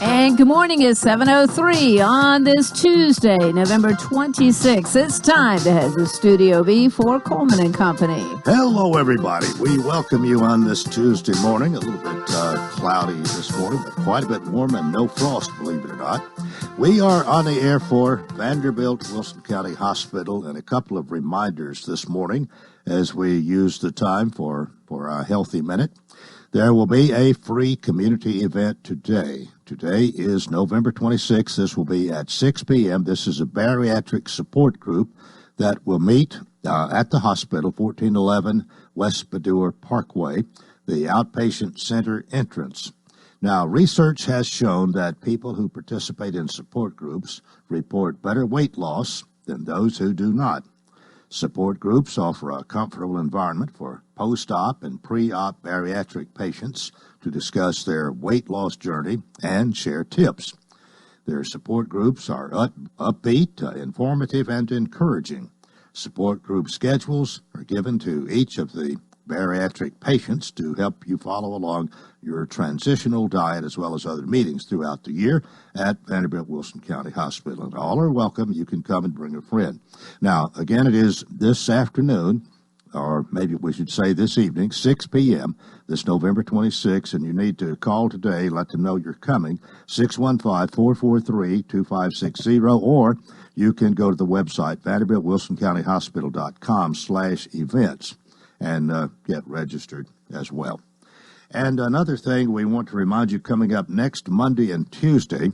And good morning. It's 7:03 on this Tuesday, November 26th. It's time to head to Studio B for Coleman and Company. Hello, everybody. We welcome you on this Tuesday morning. A little bit cloudy this morning, but quite a bit warm and no frost, believe it or not. We are on the air for Vanderbilt Wilson County Hospital, and a couple of reminders this morning as we use the time for a healthy minute. There will be a free community event today. Today is November 26th. This will be at 6 p.m. This is a bariatric support group that will meet at the hospital, 1411 West Badeur Parkway, the outpatient center entrance. Now, research has shown that people who participate in support groups report better weight loss than those who do not. Support groups offer a comfortable environment for post-op and pre-op bariatric patients to discuss their weight loss journey and share tips. Their support groups are upbeat, informative, and encouraging. Support group schedules are given to each of the bariatric patients to help you follow along your transitional diet as well as other meetings throughout the year at Vanderbilt Wilson County Hospital. And all are welcome. You can come and bring a friend. Now, again, it is this afternoon, or maybe we should say this evening, 6 p.m., this November 26th, and you need to call today, let them know you're coming, 615-443-2560, or you can go to the website, vanderbiltwilsoncountyhospital.com/events. and get registered as well. And another thing we want to remind you coming up next Monday and Tuesday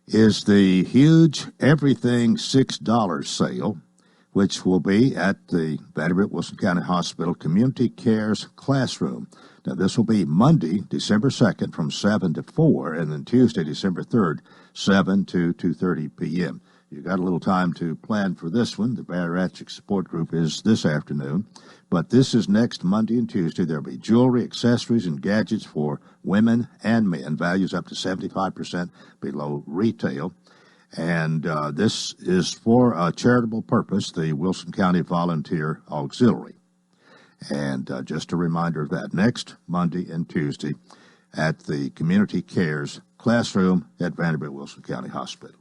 is the huge Everything $6 sale, which will be at the Vanderbilt Wilson County Hospital Community Cares Classroom. Now, this will be Monday, December 2nd from 7 to 4, and then Tuesday, December 3rd, 7 to 2:30 p.m. You got a little time to plan for this one. The bariatric support group is this afternoon. But this is next Monday and Tuesday. There'll be jewelry, accessories, and gadgets for women and men, values up to 75% below retail. And this is for a charitable purpose, the Wilson County Volunteer Auxiliary. And just a reminder of that, next Monday and Tuesday at the Community Cares Classroom at Vanderbilt Wilson County Hospital.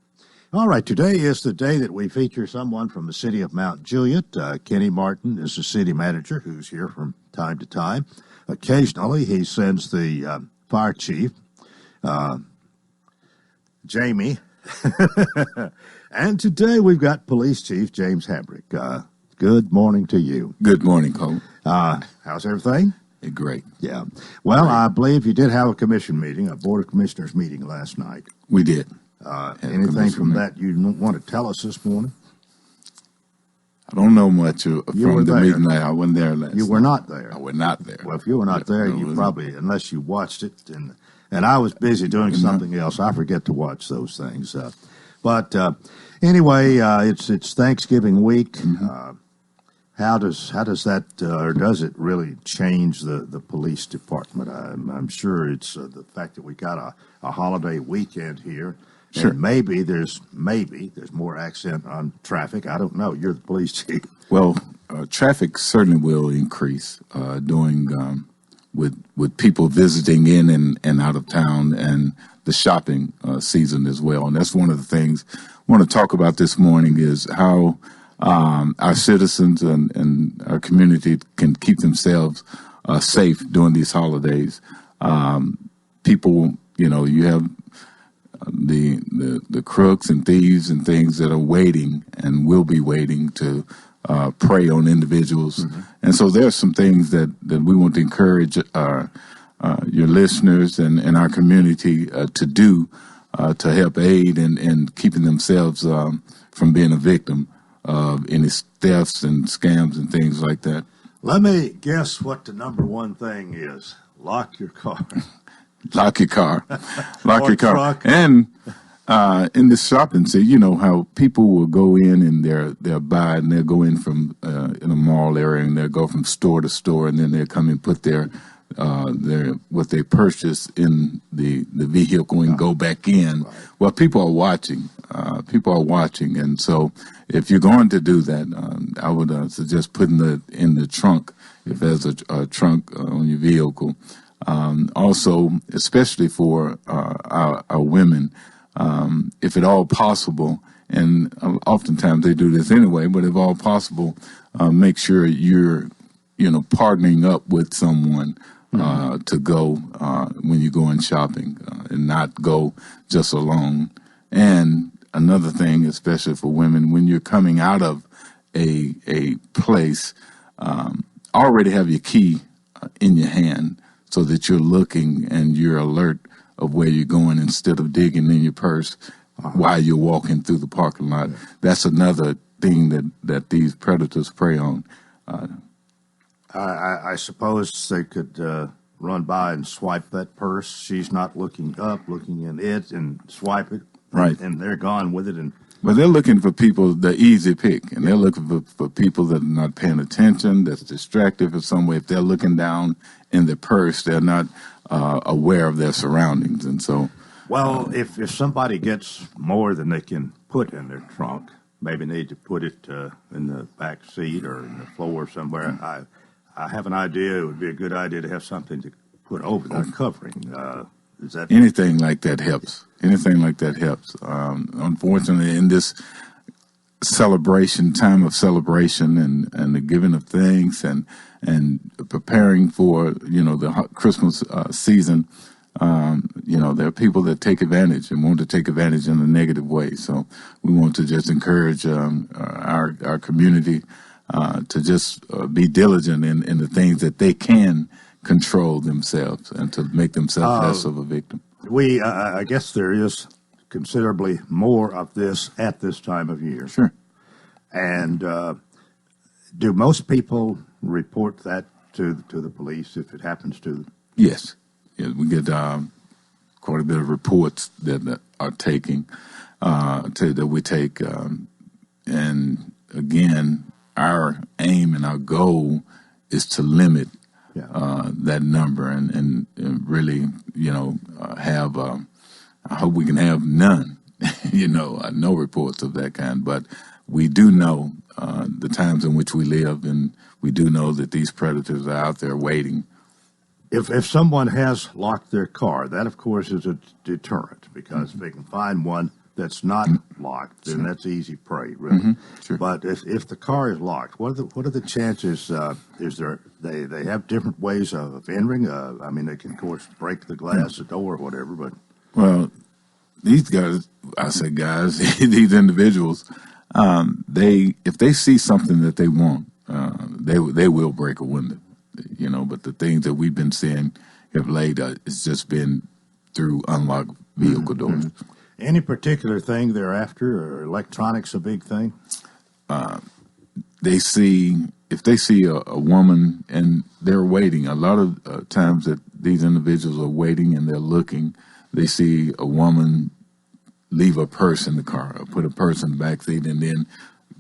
All right, today is the day that we feature someone from the city of Mount Juliet. Kenny Martin is the city manager who's here from time to time. Occasionally, he sends the fire chief, Jamie. And today we've got Police Chief James Hambrick. Good morning to you. Good morning, Cole. How's everything? Great. Yeah. Well, I believe you did have a commission meeting, a Board of Commissioners meeting last night. We did. Anything from that you want to tell us this morning? I don't know much from the meeting. I wasn't there last night. You were not there? I was not there. Well, if you were not there, you probably, unless you watched it, and I was busy doing something else. I forget to watch those things. But anyway, it's Thanksgiving week. Mm-hmm. How does that, or does it really change the police department? I'm sure it's the fact that we got a holiday weekend here. Sure. And maybe there's more accent on traffic. I don't know. You're the police chief. Well, traffic certainly will increase with people visiting in and out of town, and the shopping season as well. And that's one of the things I want to talk about this morning is how our citizens and our community can keep themselves safe during these holidays. People, you have the crooks and thieves and things that are waiting and will be waiting to prey on individuals. Mm-hmm. And so there are some things that we want to encourage your listeners and our community to do to help aid in keeping themselves from being a victim of any thefts and scams and things like that. Let me guess what the number one thing is. Lock your car. Lock your car. Lock your car. Truck. And in the shopping center, you know how people will go in and they'll buy, and they'll go in from in a mall area, and they'll go from store to store, and then they'll come and put their what they purchased in the vehicle and go back in. Right. Well, people are watching. And so if you're going to do that, I would suggest putting it in the trunk. If there's a trunk on your vehicle, Also, especially for our women, if at all possible, and oftentimes they do this anyway, but if all possible, make sure you're, partnering up with someone to go when you're going shopping and not go just alone. And another thing, especially for women, when you're coming out of a place, already have your key in your hand so that you're looking and you're alert of where you're going instead of digging in your purse while you're walking through the parking lot. Yeah. That's another thing that these predators prey on. I suppose they could run by and swipe that purse. She's not looking up, looking in it, and swipe it. Right. And they're gone with it. But they're looking for people, the easy pick, and they're looking for people that are not paying attention, that's distracted in some way. If they're looking down in the purse, they're not aware of their surroundings. And so... Well, if somebody gets more than they can put in their trunk, maybe need to put it in the back seat or in the floor somewhere, I have an idea. It would be a good idea to have something to put over that covering. Is that anything like that helps? Anything like that helps. Unfortunately, in this time of celebration and the giving of thanks and preparing for the Christmas season, there are people that take advantage and want to take advantage in a negative way. So we want to just encourage our community to just be diligent in the things that they can control themselves and to make themselves less of a victim. I guess there is considerably more of this at this time of year. Sure. And do most people report that to the police if it happens to them? Yes. Yeah, we get quite a bit of reports that are taking that we take, and again, our aim and our goal is to limit that number and really, have. I hope we can have none, no reports of that kind. But we do know the times in which we live, and we do know that these predators are out there waiting. If someone has locked their car, that of course is a deterrent, because if they can find one that's not locked, then that's easy prey, really. Sure. But if the car is locked, what are the chances? They have different ways of entering? They can of course break the glass, the door, or whatever. But these guys, I say guys, these individuals, if they see something that they want, they will break a window. But the things that we've been seeing have late, it's just been through unlocked vehicle doors. Any particular thing they're after, or electronics a big thing? If they see a woman and they're waiting, a lot of times that these individuals are waiting and they're looking, they see a woman leave a purse in the car, or put a purse in the backseat, and then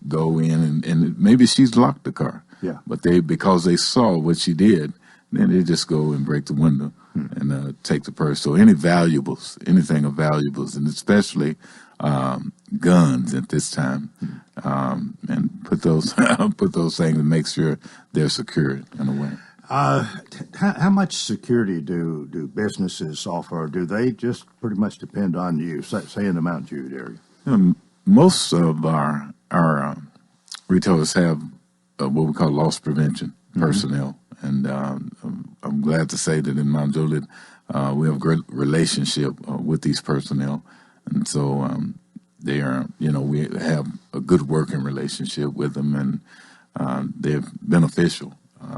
go in and maybe she's locked the car. Yeah. But because they saw what she did, then they just go and break the window and take the purse. So anything of valuables, and especially guns at this time, and put those things and make sure they're secured in a way. How much security do businesses offer? Or do they just pretty much depend on you, say in the Mount Jude area? Most of our retailers have what we call loss prevention personnel. And I'm glad to say that in Mount Juliet, we have a great relationship with these personnel. And so we have a good working relationship with them, and they're beneficial.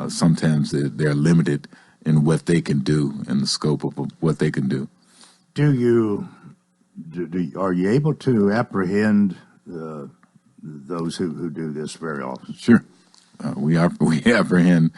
Sometimes they're limited in what they can do and the scope of what they can do. Are you able to apprehend those who do this very often? Sure. We apprehend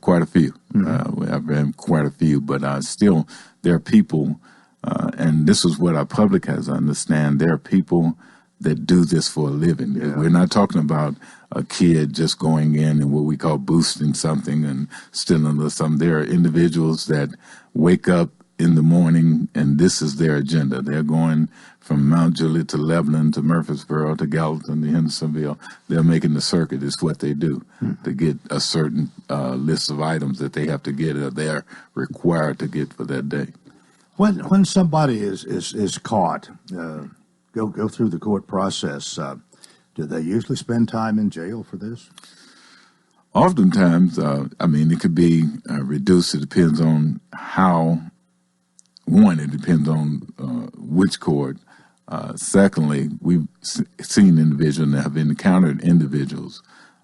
quite a few. We apprehend quite a few, but still there are people, and this is what our public has to understand, there are people that do this for a living. Yeah. We're not talking about a kid just going in and what we call boosting something and stealing something. There are individuals that wake up in the morning, and this is their agenda. They're going from Mount Juliet to Lebanon to Murfreesboro to Gallatin to Hendersonville. They're making the circuit. It's what they do to get a certain list of items that they have to get or they're required to get for that day. When somebody is caught, go through the court process, do they usually spend time in jail for this? Oftentimes, it could be reduced. It depends on how. One, it depends on which court. Secondly, we've seen individuals and have encountered individuals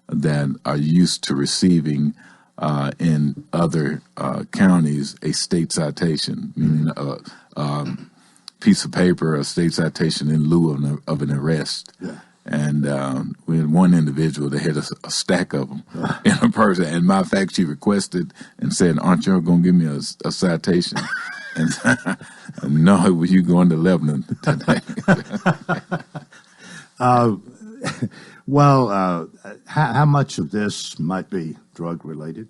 that are used to receiving in other counties a state citation, meaning a piece of paper, a state citation in lieu of an arrest. Yeah. And we had one individual that had a stack of them in a person. And matter of fact, she requested and said, "Aren't you going to give me a citation?" And no, you going to Lebanon today? How much of this might be drug related?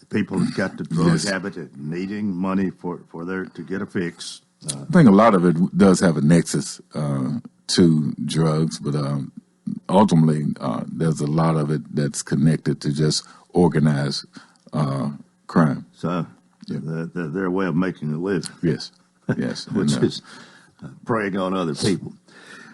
People have got the drug habit of needing money to get a fix. I think a lot of it does have a nexus to drugs, but ultimately there's a lot of it that's connected to just organized crime. So their way of making a living. Yes. Which is preying on other people.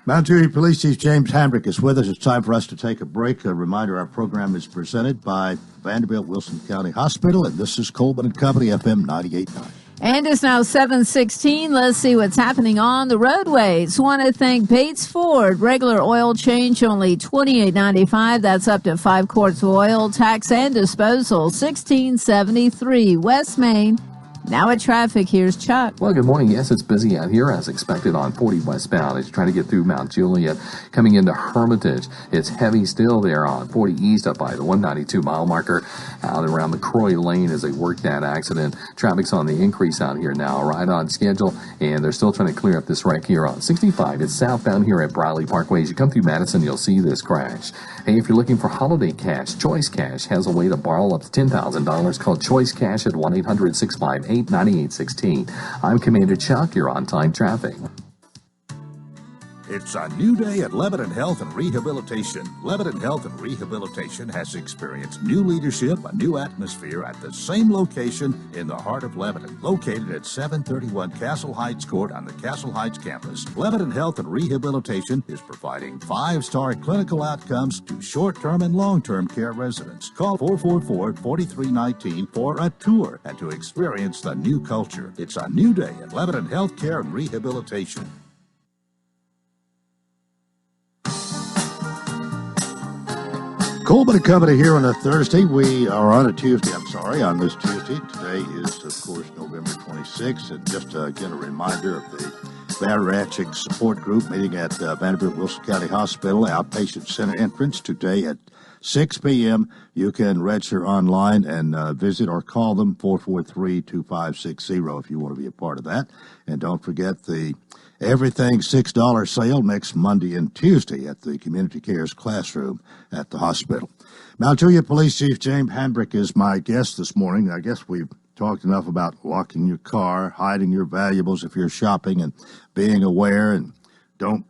Mount Juliet Police Chief James Hambrick is with us. It's time for us to take a break. A reminder, our program is presented by Vanderbilt Wilson County Hospital, and this is Coleman and Company, FM 98.9. And it's now 7:16. Let's see what's happening on the roadways. Want to thank Bates Ford. Regular oil change only $28.95. That's up to 5 quarts of oil. Tax and disposal $16.73. West Main. Now at traffic, here's Chuck. Well, good morning. Yes, it's busy out here as expected on 40 westbound as you try to get through Mount Juliet. Coming into Hermitage, it's heavy still there on 40 east up by the 192 mile marker. Out around the Croy Lane as they work that accident. Traffic's on the increase out here now, right on schedule, and they're still trying to clear up this wreck here on 65. It's southbound here at Briley Parkway. As you come through Madison, you'll see this crash. Hey, if you're looking for holiday cash, Choice Cash has a way to borrow up to $10,000. Call Choice Cash at 1-800-658-9816. I'm Commander Chuck. You're on time traffic. It's a new day at Lebanon Health and Rehabilitation. Lebanon Health and Rehabilitation has experienced new leadership, a new atmosphere at the same location in the heart of Lebanon. Located at 731 Castle Heights Court on the Castle Heights campus, Lebanon Health and Rehabilitation is providing 5-star clinical outcomes to short-term and long-term care residents. Call 444-4319 for a tour and to experience the new culture. It's a new day at Lebanon Health Care and Rehabilitation. Coleman and Company here on a Thursday. We are on a Tuesday, on this Tuesday. Today is, of course, November 26th. And just again, a reminder of the Bariatric Support Group meeting at Vanderbilt Wilson County Hospital, Outpatient Center entrance today at 6 p.m. You can register online and visit or call them 443-2560 if you want to be a part of that. And don't forget the Everything $6 sale next Monday and Tuesday at the Community Cares Classroom at the hospital. Mount Juliet Police Chief James Hambrick is my guest this morning. I guess we've talked enough about locking your car, hiding your valuables if you're shopping, and being aware. And don't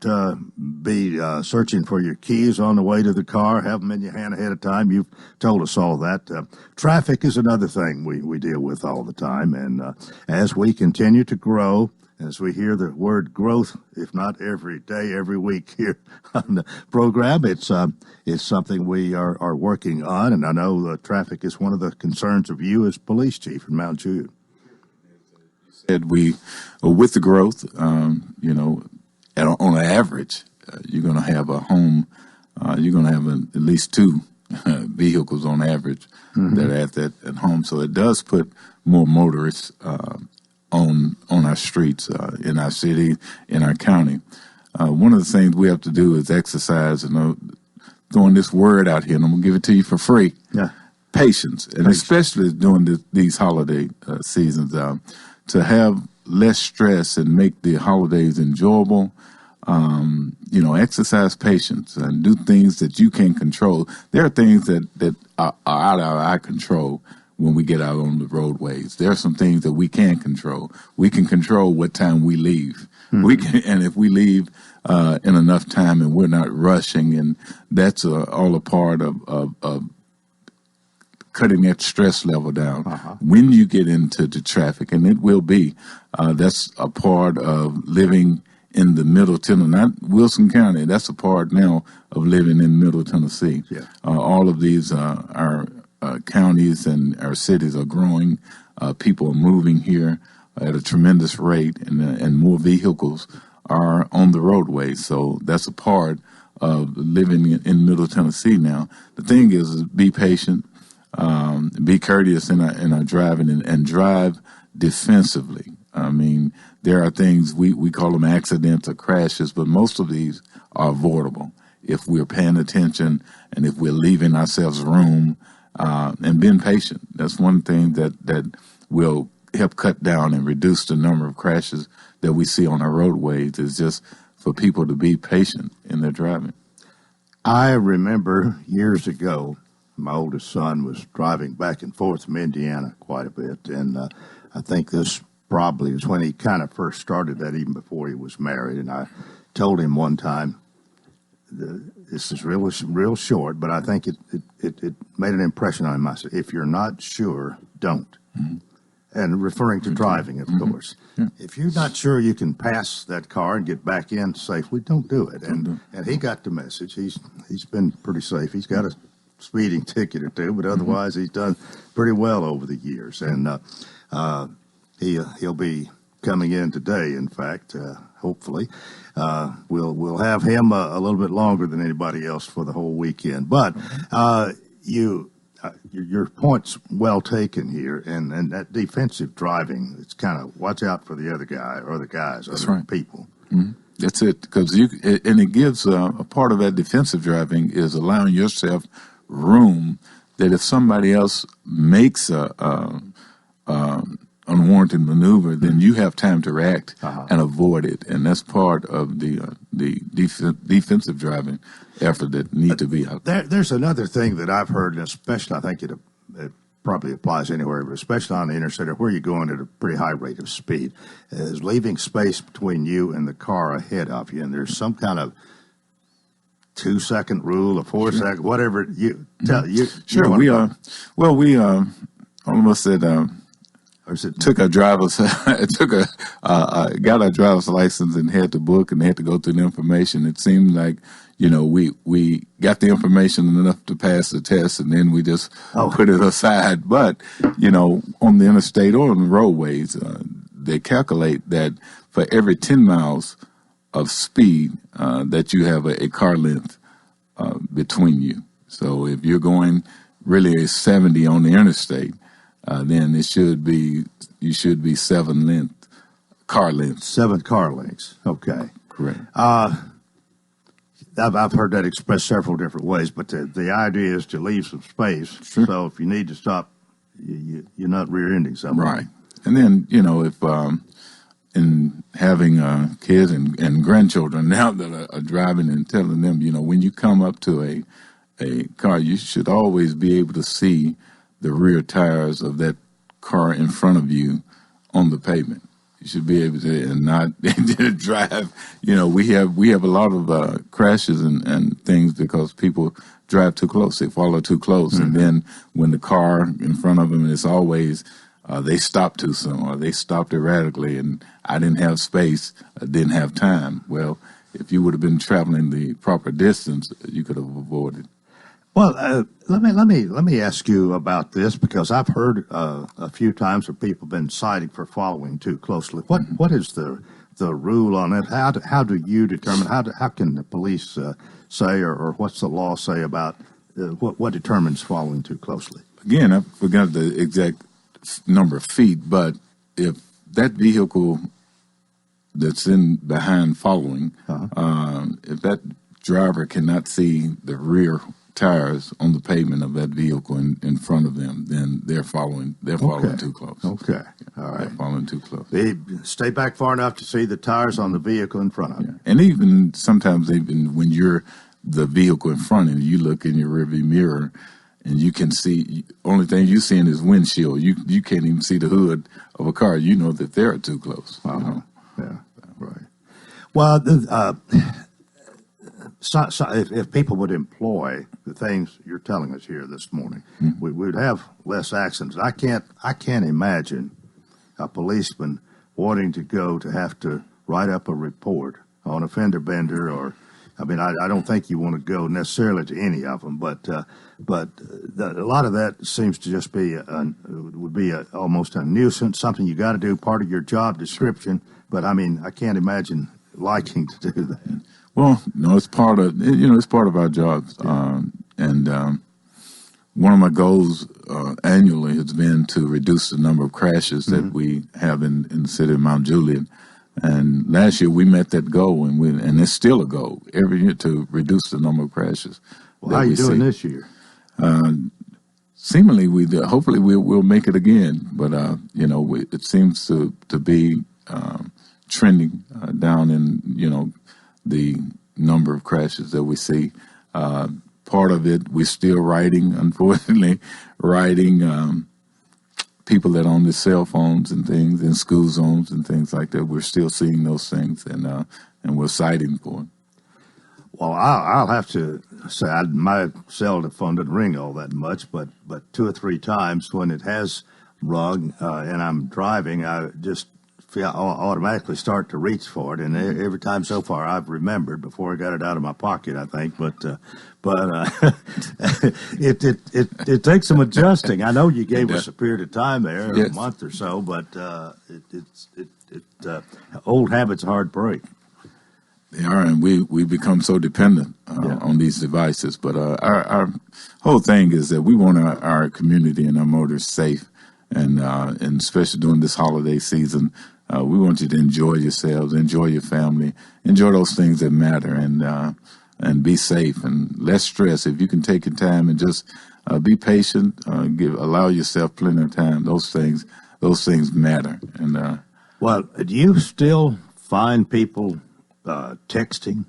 be searching for your keys on the way to the car. Have them in your hand ahead of time. You've told us all that. Traffic is another thing we deal with all the time. And as we continue to grow, as we hear the word growth, if not every day, every week here on the program, it's something we are working on. And I know traffic is one of the concerns of you as police chief in Mount Juliet. Said with the growth, on an average, you're going to have a home, you're going to have at least 2 vehicles on average that are at home. So it does put more motorists on our streets, in our city, in our county. One of the things we have to do is exercise, throwing this word out here, and I'm going to give it to you for free. Yeah. Patience, and especially during these holiday seasons, to have less stress and make the holidays enjoyable. Exercise patience and do things that you can control. There are things that are out of our control. when we get out on the roadways. There are some things that we can control. We can control what time we leave. We can, and if we leave in enough time and we're not rushing, and that's all a part of cutting that stress level down. When you get into the traffic, and it will be, that's a part of living in the Middle Tennessee, not Wilson County. That's a part now of living in Middle Tennessee. Yeah. All of these our counties and our cities are growing. People are moving here at a tremendous rate, and more vehicles are on the roadways. So that's a part of living in Middle Tennessee now. The thing is be patient, be courteous in our driving, and drive defensively. I mean, there are things, we call them accidents or crashes, but most of these are avoidable if we're paying attention and if we're leaving ourselves room and being patient. That's one thing that will help cut down and reduce the number of crashes that we see on our roadways, is just for people to be patient in their driving. I remember years ago, my oldest son was driving back and forth from Indiana quite a bit, and I think this probably was when he kind of first started that, even before he was married. And I told him one time, this is real short, but I think it made an impression on him. I said, if you're not sure, don't. And referring to driving, of course. Yeah. If you're not sure you can pass that car and get back in safely, don't do it. And he got the message. He's been pretty safe. He's got a speeding ticket or two, but otherwise he's done pretty well over the years. And he'll be coming in today, in fact, hopefully. We'll have him a little bit longer than anybody else for the whole weekend. But your point's well taken here, and that defensive driving, it's kind of watch out for the other guy or the guys, That's other right. people. That's it, because it gives a part of that defensive driving is allowing yourself room that if somebody else makes a unwarranted maneuver, then you have time to react and avoid it, and that's part of the defensive driving effort that need to be out there. There's another thing that I've heard, and especially I think it probably applies anywhere, but especially on the interstate where you're going at a pretty high rate of speed, is leaving space between you and the car ahead of you, and there's some kind of 2-second rule, or 4-second, whatever you tell you. Sure, we are. Well, we almost said. Took our driver's, got our driver's license and had to book and had to go through the information. It seemed like, we got the information enough to pass the test, and then we just put it aside. But, on the interstate or on the roadways, they calculate that for every 10 miles of speed, that you have a car length between you. So if you're going really a 70 on the interstate, then you should be 7 car lengths. 7 car lengths. Okay. Correct. I've heard that expressed several different ways, but the idea is to leave some space. Sure. So if you need to stop, you're not rear-ending somebody. Right. And then, if in having kids and grandchildren now that are driving, and telling them, when you come up to a car, you should always be able to see the rear tires of that car in front of you on the pavement. You should be able to, and not drive. We have a lot of crashes and things because people drive too close. They follow too close, and then when the car in front of them, it's always they stopped too soon or they stopped erratically, and I didn't have space, I didn't have time. Well, if you would have been traveling the proper distance, you could have avoided. Well, let me ask you about this, because I've heard a few times where people have been cited for following too closely. What is the rule on it? How do you determine? How can the police say, or what's the law say about what determines following too closely? Again, I forgot the exact number of feet, but if that vehicle that's in behind following, if that driver cannot see the rear tires on the pavement of that vehicle in front of them, then they're following too close. Okay. All right. They're following too close. They stay back far enough to see the tires on the vehicle in front of you. And even sometimes when you're the vehicle in front of you look in your rearview mirror and you can see, only thing you're seeing is windshield. You can't even see the hood of a car. You know that they're too close. You know? Yeah, right. Well, if people would employ the things you're telling us here this morning, we would have less accidents. I can't imagine a policeman wanting to go to have to write up a report on a fender bender, or I don't think you want to go necessarily to any of them, but a lot of that seems to just be almost a nuisance, something you got to do, part of your job description. But I can't imagine liking to do that. Well, no, it's part of our jobs, and one of my goals annually has been to reduce the number of crashes that we have in the city of Mount Juliet. And last year we met that goal, and it's still a goal every year to reduce the number of crashes. Well, how are you doing this year? Seemingly, hopefully we'll make it again. But it seems to be trending down in the number of crashes that we see. Part of it, we're still unfortunately, people that own their cell phones and things in school zones and things like that. We're still seeing those things, and we're citing for it. Well, I'll have to say my cell phone doesn't ring all that much, but 2 or 3 times when it has rung and I'm driving, I just automatically start to reach for it, and every time so far I've remembered before I got it out of my pocket, I think. But it takes some adjusting. I know you gave us a period of time there, a month or so, but old habits are hard to break. They are, and we become so dependent on these devices. But our whole thing is that we want our community and our motorists safe, and especially during this holiday season. We want you to enjoy yourselves, enjoy your family, enjoy those things that matter, and be safe and less stress. If you can take your time and just be patient, allow yourself plenty of time. Those things matter. And well, do you still find people texting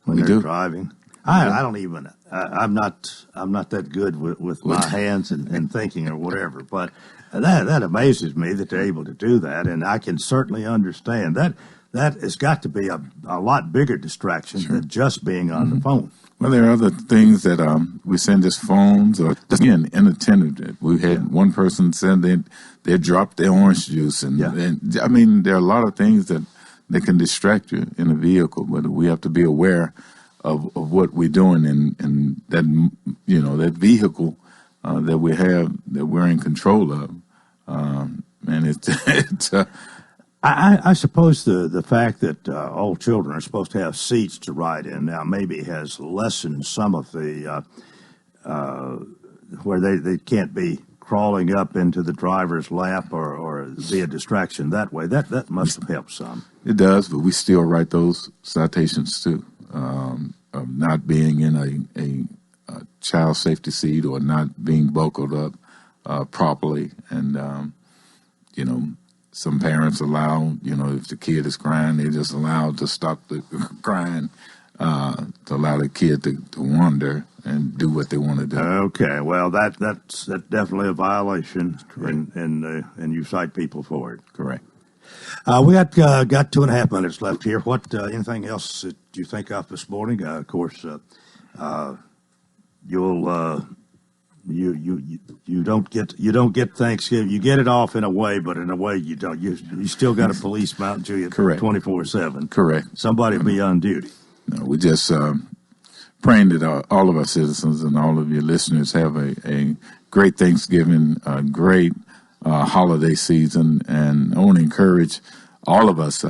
when they're driving? I don't even. I'm not that good with my hands and thinking or whatever, but. That amazes me that they're able to do that, and I can certainly understand that. That has got to be a lot bigger distraction than just being on the phone. Well, there are other things that we send as phones, or just again inattentive. We had one person said they dropped their orange juice, and there are a lot of things that can distract you in a vehicle, but we have to be aware of what we're doing, and that that vehicle. That we have, that we're in control of, and it's. I suppose the fact that all children are supposed to have seats to ride in now maybe has lessened some of the where they can't be crawling up into the driver's lap or be a distraction that way. That must have helped some. It does, but we still write those citations too, of not being in a child safety seat or not being buckled up properly. And, some parents allow, if the kid is crying, they just allow to stop the crying, to allow the kid to wander and do what they want to do. Okay, well, that's definitely a violation, and you cite people for it. Correct. We got 2.5 minutes left here. What anything else that you think of this morning? Of course, you don't get Thanksgiving. You get it off in a way, but in a way you don't. You still got to police Mount Juliet 24/7. Correct. Somebody be on duty. No, we just praying that all of our citizens and all of your listeners have a great Thanksgiving, a great holiday season, and I want to encourage all of us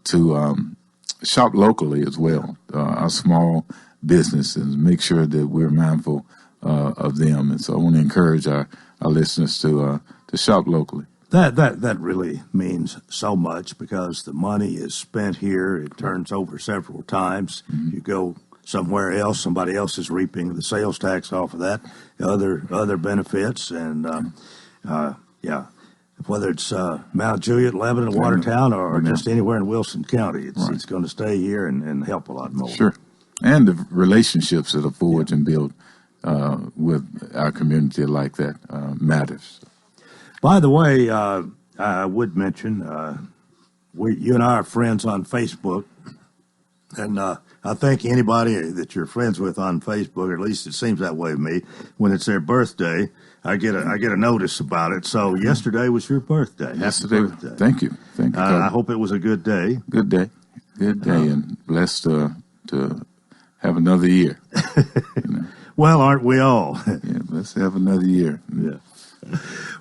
to shop locally as well. Our small businesses, make sure that we're mindful of them, and so I want to encourage our listeners to shop locally. That really means so much because the money is spent here. It turns over several times. You go somewhere else, somebody else is reaping the sales tax off of that, other benefits, and whether it's Mount Juliet, Lebanon, Watertown, or just anywhere in Wilson County, it's going to stay here and help a lot more. Sure, and the relationships that are forged and built with our community like that matters. By the way, I would mention you and I are friends on Facebook, and I think anybody that you're friends with on Facebook, or at least it seems that way to me, when it's their birthday, I get a notice about it. So yesterday was your birthday. Yesterday, Happy birthday. Thank you. I hope it was a good day. Good day, and blessed to have another year. You know? Well, aren't we all? Yeah, let's have another year. Yeah.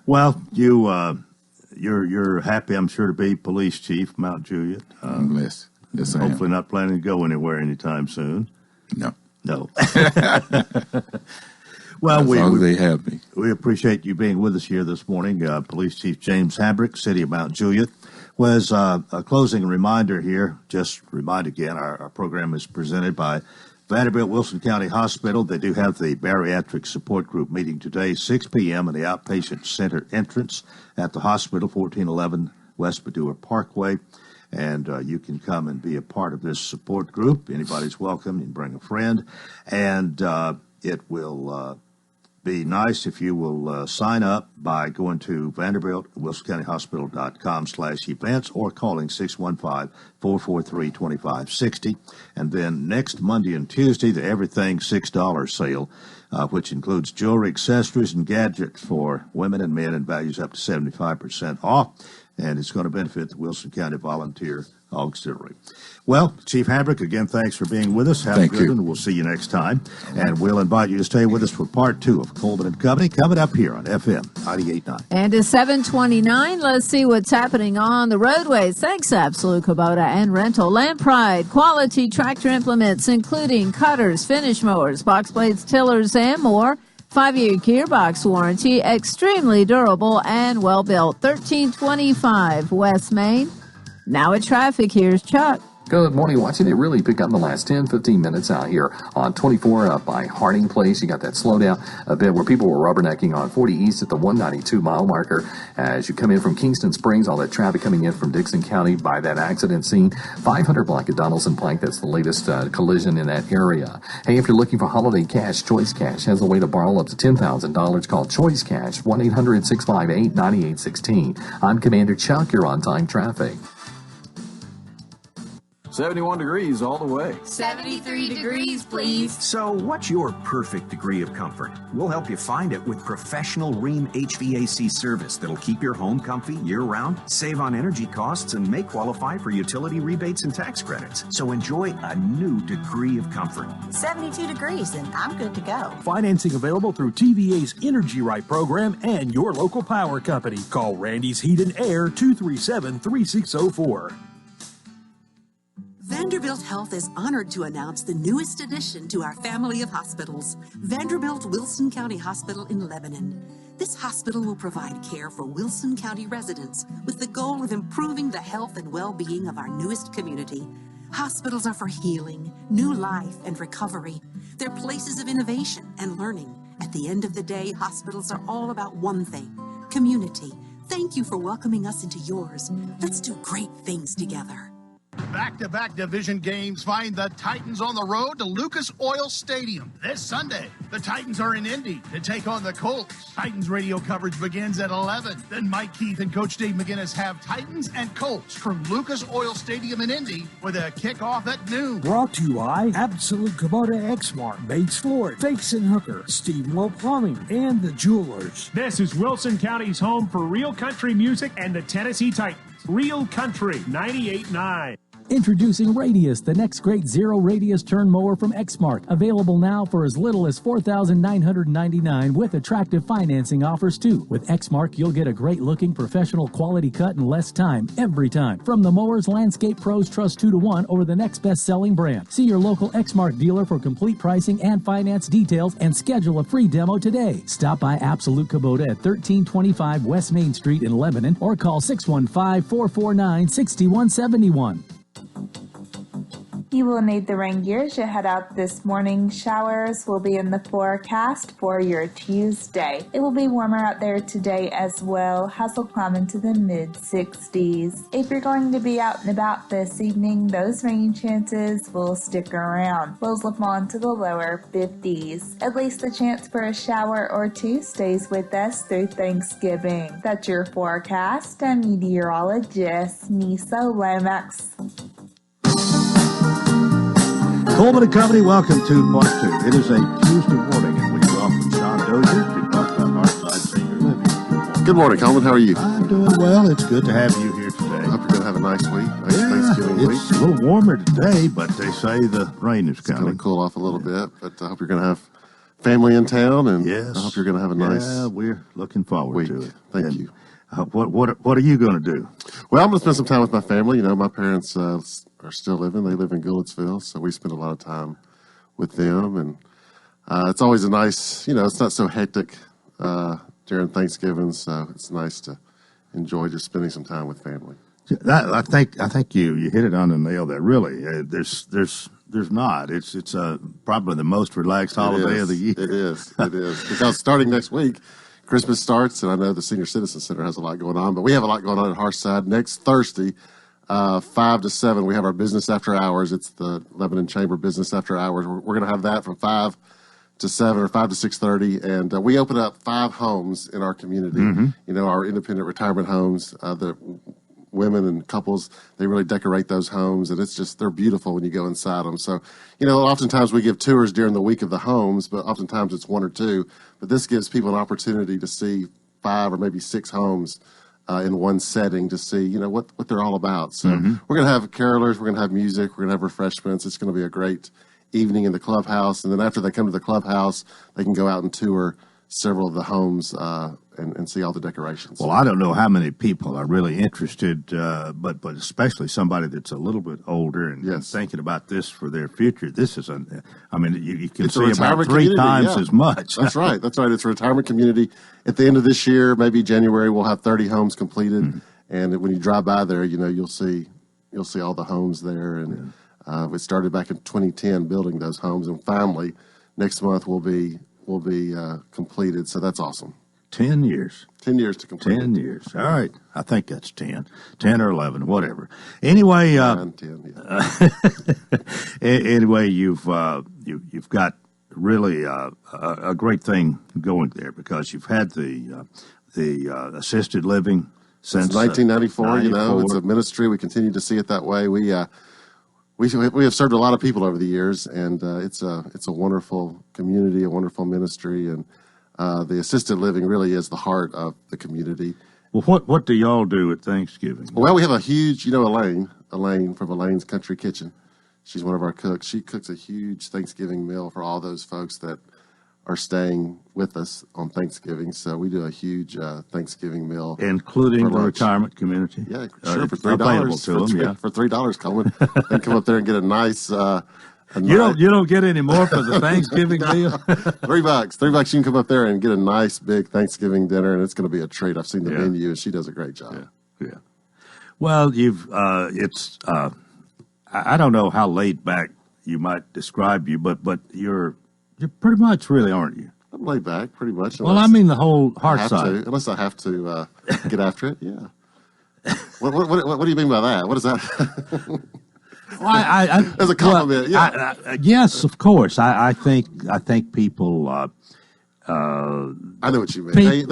Well, you're happy, I'm sure, to be police chief, Mount Juliet. I'm blessed. Yes, I am. Hopefully not planning to go anywhere anytime soon. No. Well, as long as they have me. We appreciate you being with us here this morning. Police Chief James Hambrick, City of Mount Juliet, was a closing reminder here. Just remind again, our program is presented by Vanderbilt Wilson County Hospital. They do have the bariatric support group meeting today, 6 p.m. in the outpatient center entrance at the hospital, 1411 West Padua Parkway. And you can come and be a part of this support group. Anybody's welcome. You can bring a friend. And it will be nice if you will sign up by going to VanderbiltWilsonCountyHospital.com/events or calling 615-443-2560. And then next Monday and Tuesday, the Everything $6 sale, which includes jewelry, accessories, and gadgets for women and men and values up to 75% off. And it's going to benefit the Wilson County Volunteer Auxiliary. Well, Chief Hambrick, again, thanks for being with us. Have a good one. We'll see you next time. And we'll invite you to stay with us for part 2 of Coleman and Company, coming up here on FM 98.9. And it's 7:29. Let's see what's happening on the roadways. Thanks, Absolute Kubota and Rental. Land Pride, quality tractor implements, including cutters, finish mowers, box blades, tillers, and more. 5-year gearbox warranty, extremely durable and well-built. 1325 West Main. Now at traffic, here's Chuck. Good morning. Watching it really pick up in the last 10, 15 minutes out here on 24 up by Harding Place. You got that slowdown a bit where people were rubbernecking on 40 East at the 192 mile marker. As you come in from Kingston Springs, all that traffic coming in from Dixon County by that accident scene. 500 block at Donaldson Pike. That's the latest collision in that area. Hey, if you're looking for holiday cash, Choice Cash has a way to borrow up to $10,000 called Choice Cash. 1-800-658-9816. I'm Commander Chuck. You're on time traffic. 71 degrees all the way. 73 degrees, please. So what's your perfect degree of comfort? We'll help you find it with professional Rheem HVAC service that'll keep your home comfy year-round, save on energy costs, and may qualify for utility rebates and tax credits. So enjoy a new degree of comfort. 72 degrees, and I'm good to go. Financing available through TVA's Energy Right program and your local power company. Call Randy's Heat and Air 237-3604. Vanderbilt Health is honored to announce the newest addition to our family of hospitals, Vanderbilt Wilson County Hospital in Lebanon. This hospital will provide care for Wilson County residents with the goal of improving the health and well-being of our newest community. Hospitals are for healing, new life, and recovery. They're places of innovation and learning. At the end of the day, hospitals are all about one thing: community. Thank you for welcoming us into yours. Let's do great things together. Back-to-back division games find the Titans on the road to Lucas Oil Stadium this Sunday. The Titans are in Indy to take on the Colts. Titans radio coverage begins at 11. Then Mike Keith and Coach Dave McGinnis have Titans and Colts from Lucas Oil Stadium in Indy with a kickoff at noon. Brought to you by Absolute Kubota Exmark, Bates Ford, Fakes and Hooker, Steve Will Plumbing, and the Jewelers. This is Wilson County's home for real country music and the Tennessee Titans. Real Country 98.9. Introducing Radius, the next great zero-radius turn mower from Exmark. Available now for as little as $4,999 with attractive financing offers, too. With Exmark, you'll get a great-looking professional quality cut in less time, every time. From the mowers landscape pros trust 2-to-1 over the next best-selling brand. See your local Exmark dealer for complete pricing and finance details and schedule a free demo today. Stop by Absolute Kubota at 1325 West Main Street in Lebanon or call 615-449-6171. You will need the rain gear as you head out this morning. Showers will be in the forecast for your Tuesday. It will be warmer out there today as well. Highs will climb into the mid-60s. If you're going to be out and about this evening, those rain chances will stick around. Lows will fall into the lower 50s. At least the chance for a shower or two stays with us through Thanksgiving. That's your forecast. I'm meteorologist Nisa Lomax. Coleman and Company, welcome to part two. It is a Tuesday morning, and we welcome Sean Dozier to talk about Hearthside Senior Living. Good morning, Coleman. How are you? I'm doing well. It's good to have you here today. I hope you're going to have a nice week. Nice Thanksgiving week. It's a little warmer today, but they say the rain is coming. It's going to cool off a little bit, but I hope you're going to have family in town, and yes. I hope you're going to have a nice we're looking forward week. to it. Thank you. What are you going to do? Well, I'm going to spend some time with my family. You know, my parents are still living. They live in Goodlettsville, so we spend a lot of time with them, and it's always a nice, it's not so hectic during Thanksgiving, so it's nice to enjoy just spending some time with family. I think you hit it on the nail there. Really, there's not. It's probably the most relaxed holiday of the year. It is because starting next week, Christmas starts, and I know the Senior Citizen Center has a lot going on, but we have a lot going on at Hearthside. Next Thursday, 5 to 7, we have our business after hours. It's the Lebanon Chamber business after hours. We're going to have that from 5 to 7 or 5 to 6:30, and we open up 5 homes in our community. Mm-hmm. Our independent retirement homes. The women and couples, they really decorate those homes, and they're beautiful when you go inside them. So, oftentimes we give tours during the week of the homes, but oftentimes it's 1 or 2. But this gives people an opportunity to see 5 or maybe 6 homes in one setting to see, what they're all about. So we're going to have carolers, we're going to have music, we're going to have refreshments. It's going to be a great evening in the clubhouse. And then after they come to the clubhouse, they can go out and tour several of the homes and see all the decorations. Well, I don't know how many people are really interested, but especially somebody that's a little bit older and thinking about this for their future. This is you can see about 3 times as much. That's right. It's a retirement community. At the end of this year, maybe January, we'll have 30 homes completed. Mm-hmm. And when you drive by there, you'll see all the homes there. And we started back in 2010 building those homes, and finally next month will be completed. So that's awesome. 10 years. 10 years to complete. 10 years. All right. I think that's 10 or 11, whatever. Anyway, 10, yeah. Anyway, you've got really a great thing going there because you've had the assisted living since 1994. It's a ministry. We continue to see it that way. We have served a lot of people over the years, and it's a wonderful community, a wonderful ministry, and the assisted living really is the heart of the community. Well, what do y'all do at Thanksgiving? Well, we have a huge, Elaine from Elaine's Country Kitchen. She's one of our cooks. She cooks a huge Thanksgiving meal for all those folks that are staying with us on Thanksgiving. So we do a huge Thanksgiving meal, including the retirement community. Yeah, sure, for $3. For $3, Coleman, and come up there and get a nice. You don't get any more for the Thanksgiving deal. $3. You can come up there and get a nice big Thanksgiving dinner, and it's going to be a treat. I've seen the menu, and she does a great job. Yeah. Well, I don't know how laid back you might describe you, but you're pretty much really, aren't you? I'm laid back, pretty much. Well, I mean the whole Hearthside. Unless I have to get after it, yeah. What do you mean by that? What is that? Well, as a compliment, yes, of course. I think people. I know what you mean.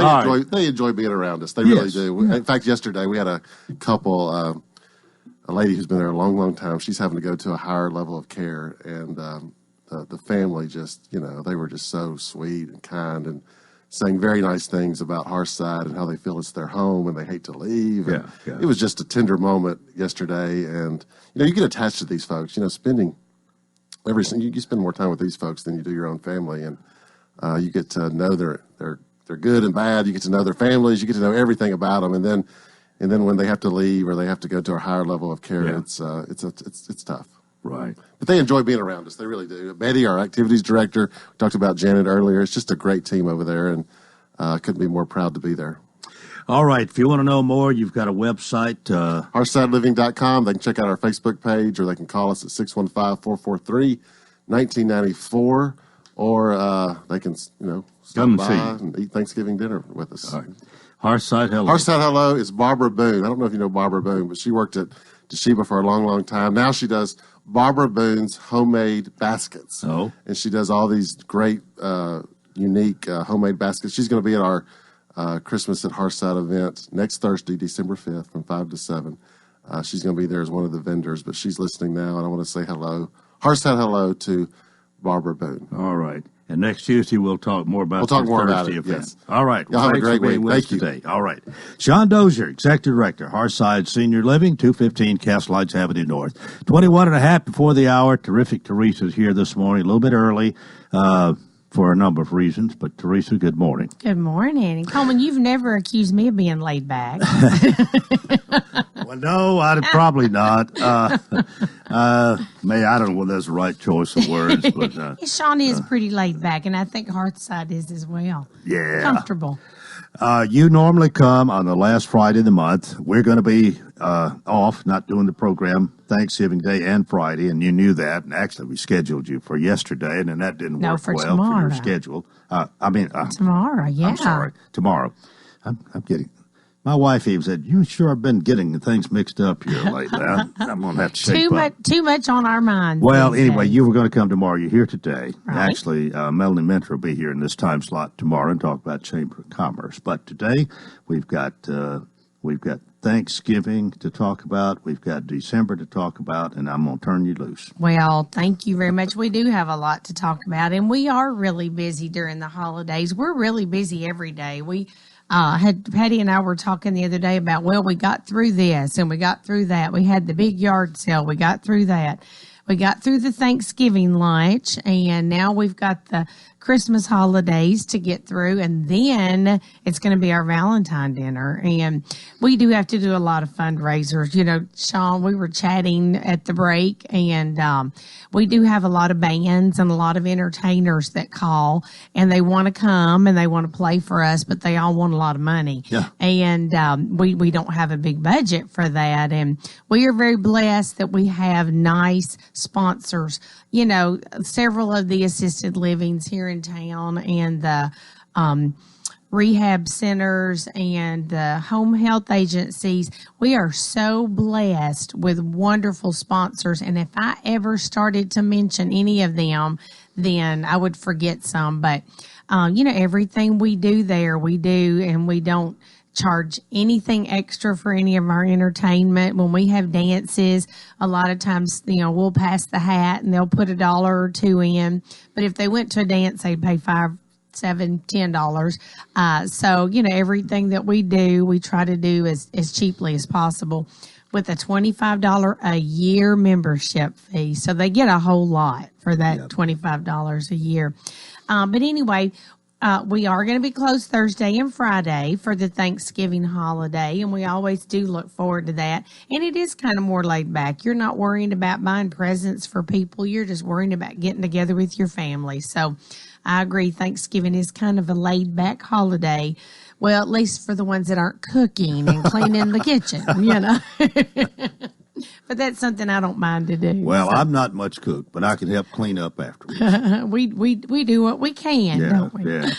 They enjoy being around us. They really do. In fact, yesterday we had a couple, a lady who's been there a long, long time. She's having to go to a higher level of care, and the family just, they were just so sweet and kind and saying very nice things about Hearthside and how they feel it's their home and they hate to leave. It was just a tender moment yesterday, and you get attached to these folks. You spend more time with these folks than you do your own family, and you get to know their good and bad. You get to know their families. You get to know everything about them, and then when they have to leave or they have to go to a higher level of care, it's tough. Right. But they enjoy being around us. They really do. Betty, our activities director, we talked about Janet earlier. It's just a great team over there, and couldn't be more proud to be there. All right. If you want to know more, you've got a website. HearthsideLiving.com. They can check out our Facebook page, or they can call us at 615-443-1994, or they can, Come stop and see by you. and eat Thanksgiving dinner with us. All right. Hearthside Hello. Hearthside Hello is Barbara Boone. I don't know if you know Barbara Boone, but she worked at Toshiba for a long, long time. Now she does Barbara Boone's homemade baskets. Oh. And she does all these great, unique homemade baskets. She's going to be at our Christmas at Hearthside event next Thursday, December 5th, from 5 to 7. She's going to be there as one of the vendors, but she's listening now, and I want to say hello. Hearthside hello to Barbara Boone. All right. And next Tuesday, we'll talk more about the Thursday about it, event. yes. All right. Y'all have a thanks great for being week. with us Thank you. today. All right. Sean Dozier, Executive Director, Hearthside Senior Living, 215 Castle Heights Avenue North. 21 and a half before the hour. Terrific Teresa's here this morning, a little bit early for a number of reasons. But Teresa, good morning. Good morning. And Coleman, you've never accused me of being laid back. Well, no, I'd probably not. I don't know whether that's the right choice of words, but Sean is pretty laid back, and I think Hearthside is as well. Yeah. Comfortable. You normally come on the last Friday of the month. We're going to be off, not doing the program Thanksgiving Day and Friday, and you knew that. And actually, we scheduled you for yesterday, and then that didn't work for well tomorrow. for your schedule. Tomorrow, yeah. I'm sorry, tomorrow. I'm getting. My wife even said, "You sure have been getting things mixed up here lately." I'm going to have to shake up. Too much on our minds. Well, anyway, you were going to come tomorrow. You're here today. Right. Actually, Melanie Mentor will be here in this time slot tomorrow and talk about Chamber of Commerce. But today we've got Thanksgiving to talk about. We've got December to talk about, and I'm going to turn you loose. Well, thank you very much. We do have a lot to talk about, and we are really busy during the holidays. We're really busy every day. Patty and I were talking the other day about, we got through this and we got through that. We had the big yard sale. We got through that. We got through the Thanksgiving lunch, and now we've got the Christmas holidays to get through, and then it's going to be our Valentine dinner. And we do have to do a lot of fundraisers. Sean, we were chatting at the break, and we do have a lot of bands and a lot of entertainers that call, and they want to come and they want to play for us, but they all want a lot of money. Yeah. And we don't have a big budget for that. And we are very blessed that we have nice sponsors. Several of the assisted livings here in town and the rehab centers and the home health agencies. We are so blessed with wonderful sponsors. And if I ever started to mention any of them, then I would forget some. But, everything we do there, we do, and we don't charge anything extra for any of our entertainment. When we have dances, a lot of times, we'll pass the hat and they'll put $1 or $2 in. But if they went to a dance, they'd pay $5, $7, $10. So, everything that we do, we try to do as cheaply as possible with a $25 a year membership fee. So they get a whole lot for that $25 a year. But anyway, we are going to be closed Thursday and Friday for the Thanksgiving holiday, and we always do look forward to that. And it is kind of more laid back. You're not worrying about buying presents for people. You're just worrying about getting together with your family. So I agree. Thanksgiving is kind of a laid back holiday. Well, at least for the ones that aren't cooking and cleaning the kitchen, But that's something I don't mind to do. Well, I'm not much cook, but I can help clean up afterwards. we do what we can, don't we? Yeah.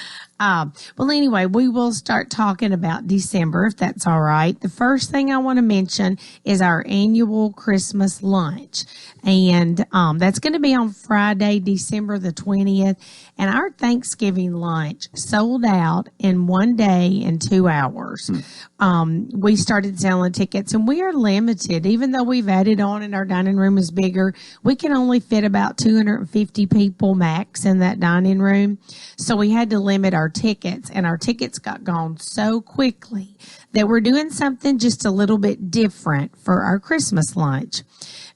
Well, anyway, we will start talking about December, if that's all right. The first thing I want to mention is our annual Christmas lunch. And that's going to be on Friday, December the 20th. And our Thanksgiving lunch sold out in 1 day and 2 hours. We started selling tickets, and we are limited. Even though we've added on and our dining room is bigger, we can only fit about 250 people max in that dining room. So we had to limit our tickets, and our tickets got gone so quickly that we're doing something just a little bit different for our Christmas lunch.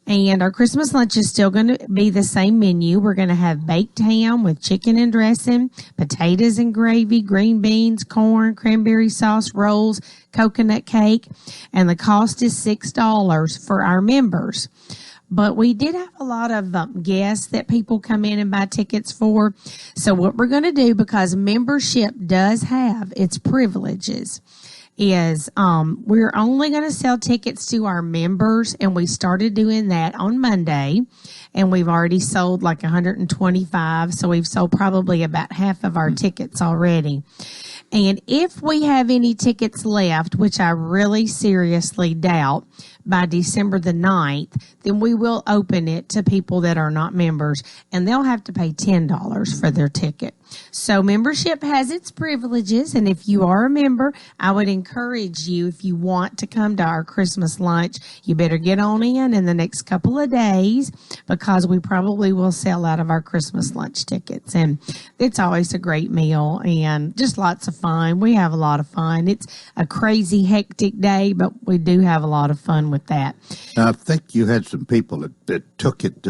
And our Christmas lunch is still going to be the same menu. We're going to have baked ham with chicken and dressing, potatoes and gravy, green beans, corn, cranberry sauce, rolls, coconut cake. And the cost is $6 for our members. But we did have a lot of guests that people come in and buy tickets for. So what we're going to do, because membership does have its privileges, is we're only going to sell tickets to our members, and we started doing that on Monday, and we've already sold like 125, so we've sold probably about half of our tickets already. And if we have any tickets left, which I really seriously doubt, by December the 9th, then we will open it to people that are not members, and they'll have to pay $10 for their ticket. So membership has its privileges, and if you are a member, I would encourage you, if you want to come to our Christmas lunch, you better get on in the next couple of days, because we probably will sell out of our Christmas lunch tickets. And it's always a great meal and just lots of fun. We have a lot of fun. It's a crazy, hectic day, but we do have a lot of fun with that. I think you had some people that took it,